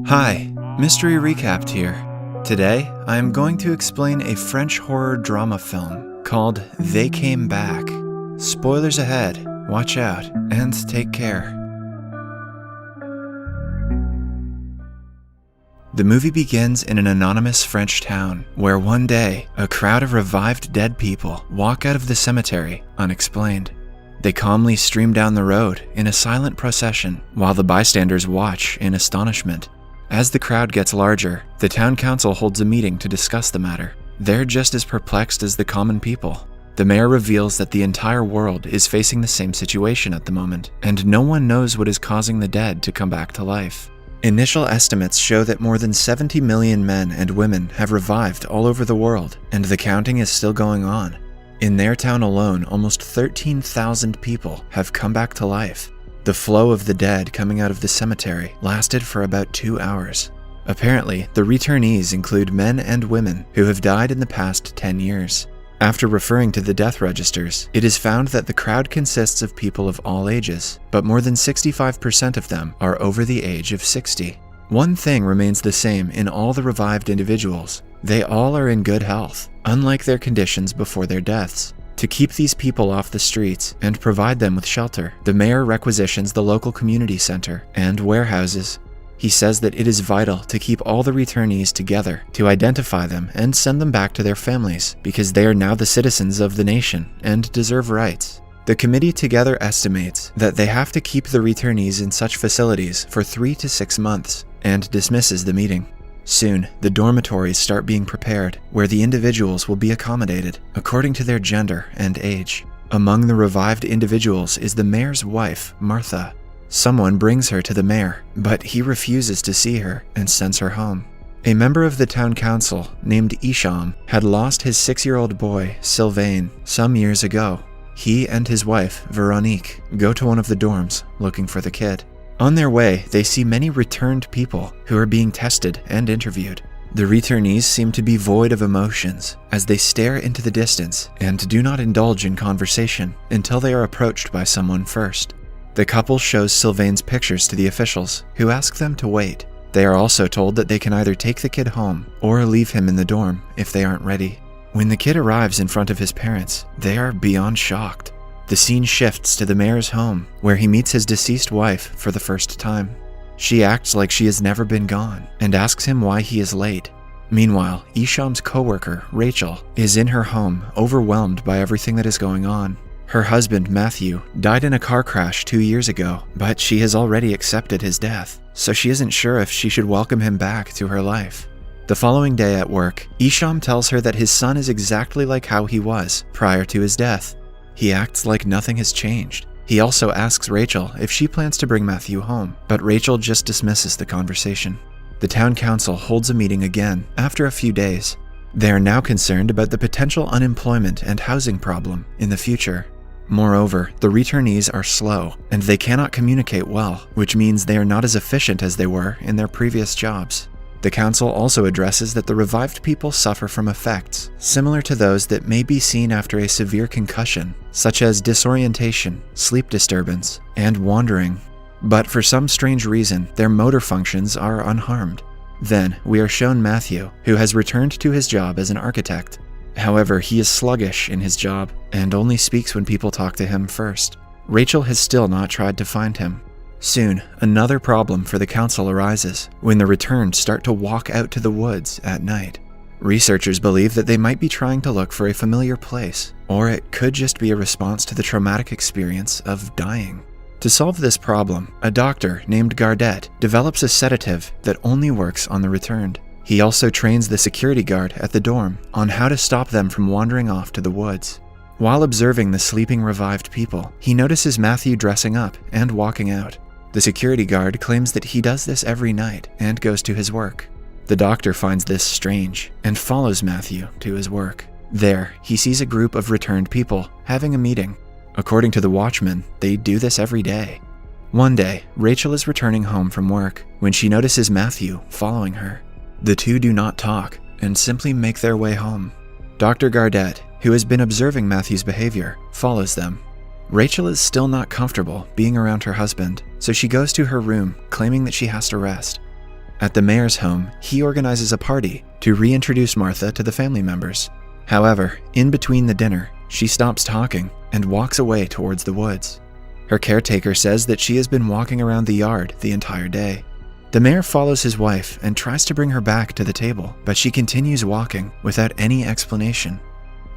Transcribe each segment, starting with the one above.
Hi, Mystery Recapped here. Today, I am going to explain a French horror drama film called They Came Back. Spoilers ahead, watch out, and take care. The movie begins in an anonymous French town, where one day, a crowd of revived dead people walk out of the cemetery unexplained. They calmly stream down the road in a silent procession while the bystanders watch in astonishment. As the crowd gets larger, the town council holds a meeting to discuss the matter. They're just as perplexed as the common people. The mayor reveals that the entire world is facing the same situation at the moment, and no one knows what is causing the dead to come back to life. Initial estimates show that more than 70 million men and women have revived all over the world, and the counting is still going on. In their town alone, almost 13,000 people have come back to life. The flow of the dead coming out of the cemetery lasted for about 2 hours. Apparently, the returnees include men and women who have died in the past 10 years. After referring to the death registers, it is found that the crowd consists of people of all ages, but more than 65% of them are over the age of 60. One thing remains the same in all the revived individuals. They all are in good health, unlike their conditions before their deaths. To keep these people off the streets and provide them with shelter, the mayor requisitions the local community center and warehouses. He says that it is vital to keep all the returnees together, to identify them and send them back to their families, because they are now the citizens of the nation and deserve rights. The committee together estimates that they have to keep the returnees in such facilities for 3 to 6 months, and dismisses the meeting. Soon, the dormitories start being prepared, where the individuals will be accommodated according to their gender and age. Among the revived individuals is the mayor's wife, Martha. Someone brings her to the mayor, but he refuses to see her and sends her home. A member of the town council, named Isham, had lost his 6-year-old boy, Sylvain, some years ago. He and his wife, Veronique, go to one of the dorms looking for the kid. On their way, they see many returned people who are being tested and interviewed. The returnees seem to be void of emotions as they stare into the distance and do not indulge in conversation until they are approached by someone first. The couple shows Sylvain's pictures to the officials, who ask them to wait. They are also told that they can either take the kid home or leave him in the dorm if they aren't ready. When the kid arrives in front of his parents, they are beyond shocked. The scene shifts to the mayor's home, where he meets his deceased wife for the first time. She acts like she has never been gone and asks him why he is late. Meanwhile, Isham's co-worker, Rachel, is in her home, overwhelmed by everything that is going on. Her husband, Matthew, died in a car crash 2 years ago, but she has already accepted his death, so she isn't sure if she should welcome him back to her life. The following day at work, Isham tells her that his son is exactly like how he was prior to his death. He acts like nothing has changed. He also asks Rachel if she plans to bring Matthew home, but Rachel just dismisses the conversation. The town council holds a meeting again after a few days. They are now concerned about the potential unemployment and housing problem in the future. Moreover, the returnees are slow, and they cannot communicate well, which means they are not as efficient as they were in their previous jobs. The council also addresses that the revived people suffer from effects similar to those that may be seen after a severe concussion, such as disorientation, sleep disturbance, and wandering. But for some strange reason, their motor functions are unharmed. Then, we are shown Matthew, who has returned to his job as an architect. However, he is sluggish in his job and only speaks when people talk to him first. Rachel has still not tried to find him. Soon, another problem for the council arises when the returned start to walk out to the woods at night. Researchers believe that they might be trying to look for a familiar place, or it could just be a response to the traumatic experience of dying. To solve this problem, a doctor named Gardet develops a sedative that only works on the returned. He also trains the security guard at the dorm on how to stop them from wandering off to the woods. While observing the sleeping revived people, he notices Matthew dressing up and walking out. The security guard claims that he does this every night and goes to his work. The doctor finds this strange and follows Matthew to his work. There, he sees a group of returned people having a meeting. According to the watchman, they do this every day. One day, Rachel is returning home from work when she notices Matthew following her. The two do not talk and simply make their way home. Dr. Gardet, who has been observing Matthew's behavior, follows them. Rachel is still not comfortable being around her husband, so she goes to her room, claiming that she has to rest. At the mayor's home, he organizes a party to reintroduce Martha to the family members. However, in between the dinner, she stops talking and walks away towards the woods. Her caretaker says that she has been walking around the yard the entire day. The mayor follows his wife and tries to bring her back to the table, but she continues walking without any explanation.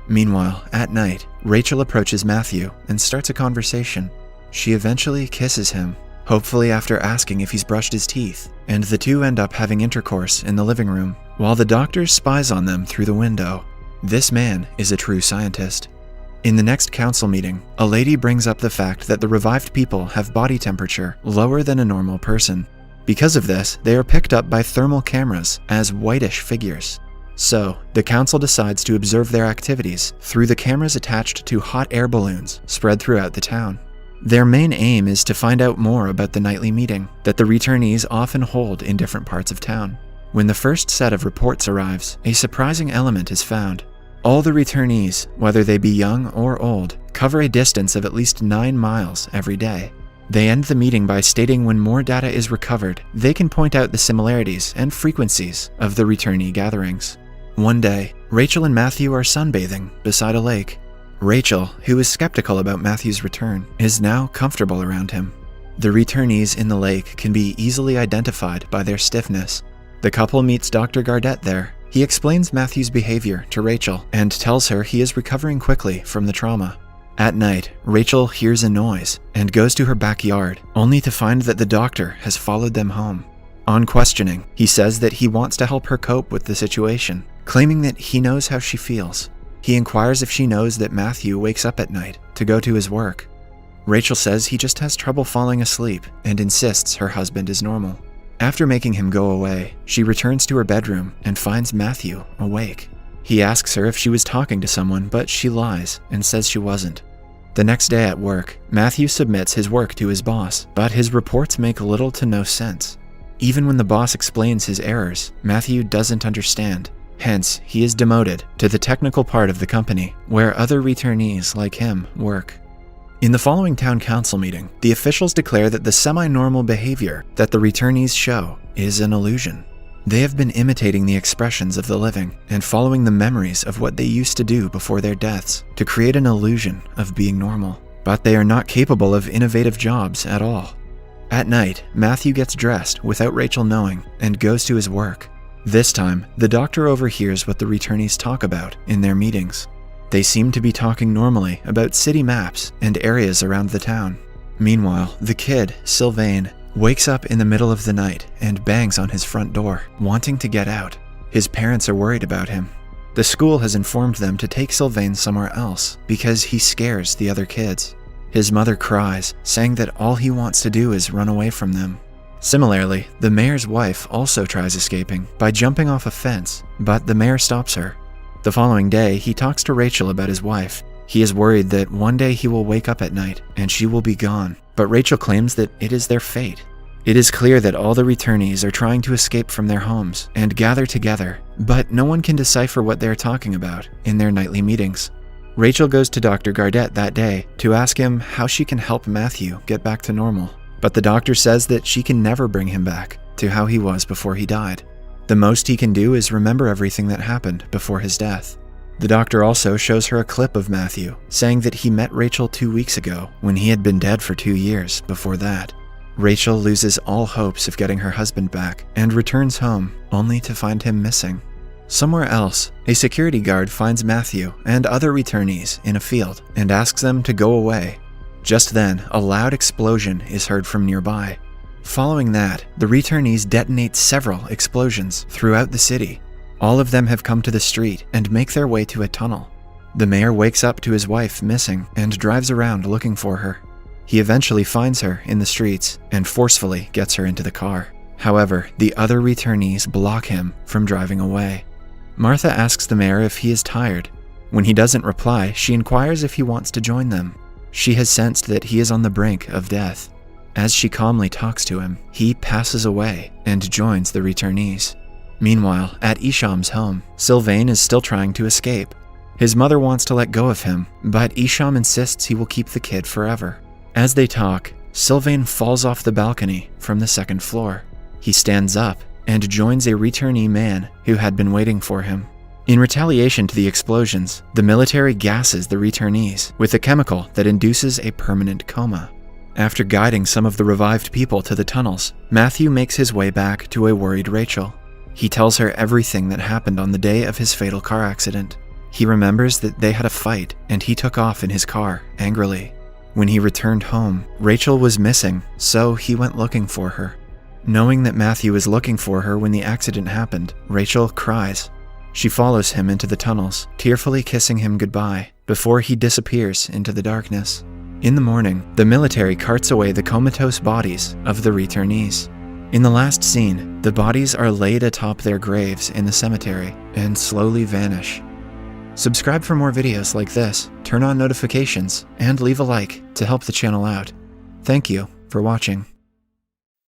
Meanwhile, at night, Rachel approaches Matthew and starts a conversation. She eventually kisses him, hopefully after asking if he's brushed his teeth, and the two end up having intercourse in the living room, while the doctor spies on them through the window. This man is a true scientist. In the next council meeting, a lady brings up the fact that the revived people have body temperature lower than a normal person. Because of this, they are picked up by thermal cameras as whitish figures. So, the council decides to observe their activities through the cameras attached to hot air balloons spread throughout the town. Their main aim is to find out more about the nightly meeting that the returnees often hold in different parts of town. When the first set of reports arrives, a surprising element is found. All the returnees, whether they be young or old, cover a distance of at least 9 miles every day. They end the meeting by stating when more data is recovered, they can point out the similarities and frequencies of the returnee gatherings. One day, Rachel and Matthew are sunbathing beside a lake. Rachel, who is skeptical about Matthew's return, is now comfortable around him. The returnees in the lake can be easily identified by their stiffness. The couple meets Dr. Gardet there. He explains Matthew's behavior to Rachel and tells her he is recovering quickly from the trauma. At night, Rachel hears a noise and goes to her backyard, only to find that the doctor has followed them home. On questioning, he says that he wants to help her cope with the situation, claiming that he knows how she feels. He inquires if she knows that Matthew wakes up at night to go to his work. Rachel says he just has trouble falling asleep and insists her husband is normal. After making him go away, she returns to her bedroom and finds Matthew awake. He asks her if she was talking to someone, but she lies and says she wasn't. The next day at work, Matthew submits his work to his boss, but his reports make little to no sense. Even when the boss explains his errors, Matthew doesn't understand. Hence, he is demoted to the technical part of the company, where other returnees like him work. In the following town council meeting, the officials declare that the semi-normal behavior that the returnees show is an illusion. They have been imitating the expressions of the living and following the memories of what they used to do before their deaths to create an illusion of being normal. But they are not capable of innovative jobs at all. At night, Matthew gets dressed without Rachel knowing and goes to his work. This time, the doctor overhears what the returnees talk about in their meetings. They seem to be talking normally about city maps and areas around the town. Meanwhile, the kid, Sylvain, wakes up in the middle of the night and bangs on his front door, wanting to get out. His parents are worried about him. The school has informed them to take Sylvain somewhere else because he scares the other kids. His mother cries, saying that all he wants to do is run away from them. Similarly, the mayor's wife also tries escaping by jumping off a fence, but the mayor stops her. The following day, he talks to Rachel about his wife. He is worried that one day he will wake up at night and she will be gone, but Rachel claims that it is their fate. It is clear that all the returnees are trying to escape from their homes and gather together, but no one can decipher what they are talking about in their nightly meetings. Rachel goes to Dr. Gardet that day to ask him how she can help Matthew get back to normal, but the doctor says that she can never bring him back to how he was before he died. The most he can do is remember everything that happened before his death. The doctor also shows her a clip of Matthew, saying that he met Rachel 2 weeks ago when he had been dead for 2 years before that. Rachel loses all hopes of getting her husband back and returns home only to find him missing. Somewhere else, a security guard finds Matthew and other returnees in a field and asks them to go away. Just then, a loud explosion is heard from nearby. Following that, the returnees detonate several explosions throughout the city. All of them have come to the street and make their way to a tunnel. The mayor wakes up to his wife missing and drives around looking for her. He eventually finds her in the streets and forcefully gets her into the car. However, the other returnees block him from driving away. Martha asks the mayor if he is tired. When he doesn't reply, she inquires if he wants to join them. She has sensed that he is on the brink of death. As she calmly talks to him, he passes away and joins the returnees. Meanwhile, at Isham's home, Sylvain is still trying to escape. His mother wants to let go of him, but Isham insists he will keep the kid forever. As they talk, Sylvain falls off the balcony from the second floor. He stands up and joins a returnee man who had been waiting for him. In retaliation to the explosions, the military gasses the returnees with a chemical that induces a permanent coma. After guiding some of the revived people to the tunnels, Matthew makes his way back to a worried Rachel. He tells her everything that happened on the day of his fatal car accident. He remembers that they had a fight and he took off in his car, angrily. When he returned home, Rachel was missing, so he went looking for her. Knowing that Matthew is looking for her when the accident happened, Rachel cries. She follows him into the tunnels, tearfully kissing him goodbye, before he disappears into the darkness. In the morning, the military carts away the comatose bodies of the returnees. In the last scene, the bodies are laid atop their graves in the cemetery and slowly vanish. Subscribe for more videos like this, turn on notifications, and leave a like to help the channel out. Thank you for watching.